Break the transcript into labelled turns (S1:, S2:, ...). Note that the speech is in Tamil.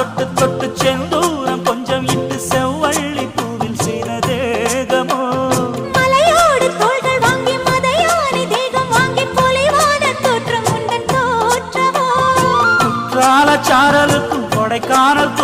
S1: தொட்டு தொட்டு செந்தூரம் கொஞ்சம் இட்டு செவ்வள்ளி பூவில் செய்த தேகமோ
S2: மலையோடு தோள்கள் வாங்கி மதையானி தேகம் வாங்கி பொலிவான தோற்றம் உண்டன் தோற்றமோ
S1: குற்றால சாரலுக்கும் கொடைக்கானல்